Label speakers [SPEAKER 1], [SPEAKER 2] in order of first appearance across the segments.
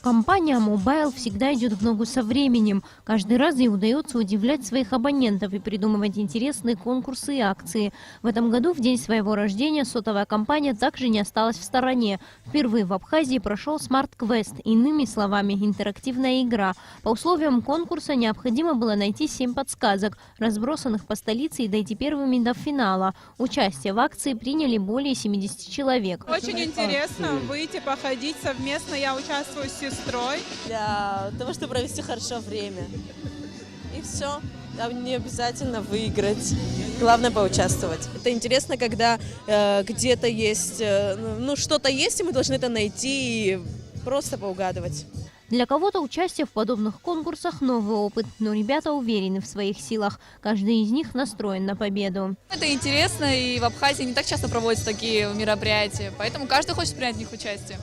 [SPEAKER 1] Компания Mobile всегда идет в ногу со временем. Каждый раз ей удается удивлять своих абонентов и придумывать интересные конкурсы и акции. В этом году, в день своего рождения, сотовая компания также не осталась в стороне. Впервые в Абхазии прошел Smart Quest, иными словами, интерактивная игра. По условиям конкурса необходимо было найти 7 подсказок, разбросанных по столице, и дойти первыми до финала. Участие в акции приняли более 70 человек.
[SPEAKER 2] Очень интересно выйти, походить совместно. Я участвую с сестрой.
[SPEAKER 3] Для того, чтобы провести хорошо время. И все. Не обязательно выиграть. Главное поучаствовать. Это интересно, когда где-то есть, что-то есть, и мы должны это найти и просто поугадывать.
[SPEAKER 1] Для кого-то участие в подобных конкурсах – новый опыт, но ребята уверены в своих силах. Каждый из них настроен на победу.
[SPEAKER 4] Это интересно, и в Абхазии не так часто проводятся такие мероприятия, поэтому каждый хочет принять в них участие.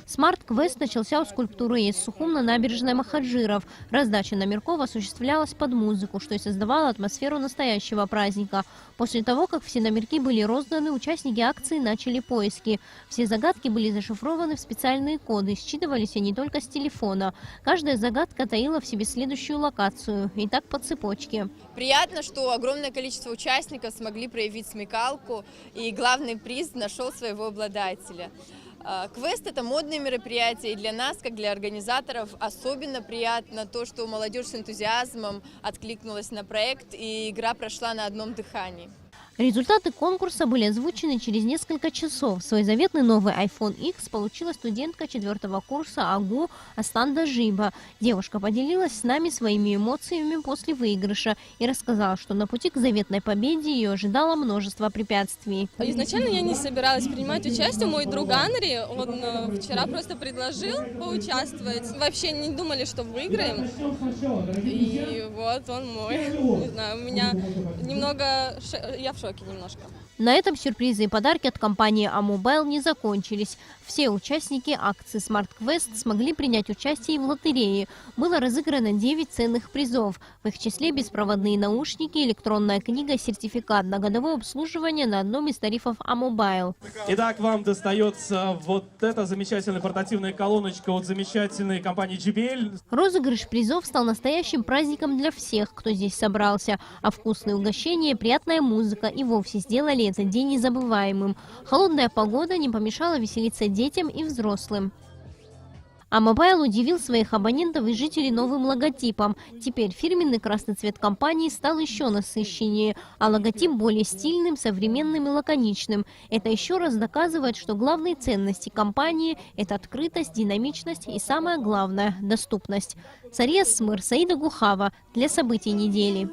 [SPEAKER 1] Smart Quest начался у скульптуры Ес-Сухум на набережной Махаджиров. Раздача номерков осуществлялась под музыку, что и создавало атмосферу настоящего праздника. После того, как все номерки были розданы, участники акции начали поиски. Все загадки были зашифрованы в специальные коды, считывались они только с телефона. Каждая загадка таила в себе следующую локацию, и так по цепочке.
[SPEAKER 5] Приятно, что огромное количество участников смогли проявить смекалку, и главный приз нашел своего обладателя. Квест – это модное мероприятие, и для нас, как для организаторов, особенно приятно то, что молодежь с энтузиазмом откликнулась на проект, и игра прошла на одном дыхании.
[SPEAKER 1] Результаты конкурса были озвучены через несколько часов. Свой заветный новый iPhone X получила студентка 4-го курса АГУ Астанда Жиба. Девушка поделилась с нами своими эмоциями после выигрыша и рассказала, что на пути к заветной победе ее ожидало множество препятствий.
[SPEAKER 6] Изначально я не собиралась принимать участие. Мой друг Анри, он вчера просто предложил поучаствовать. Вообще не думали, что выиграем. И вот он мой. Не знаю, у меня я в шоке немножко.
[SPEAKER 1] На этом сюрпризы и подарки от компании Amobile не закончились. Все участники акции Smart Quest смогли принять участие и в лотерее. Было разыграно 9 ценных призов. В их числе беспроводные наушники, электронная книга, сертификат на годовое обслуживание на одном из тарифов Amobile.
[SPEAKER 7] Итак, вам достается вот эта замечательная портативная колоночка от замечательной компании JBL.
[SPEAKER 1] Розыгрыш призов стал настоящим праздником для всех, кто здесь собрался. А вкусные угощения, приятная музыка и вовсе сделали этот день незабываемым. Холодная погода не помешала веселиться детям и взрослым. Amobile удивил своих абонентов и жителей новым логотипом. Теперь фирменный красный цвет компании стал еще насыщеннее, а логотип более стильным, современным и лаконичным. Это еще раз доказывает, что главные ценности компании – это открытость, динамичность и, самое главное, доступность. Сария Смыр, Саида Гухава для событий недели.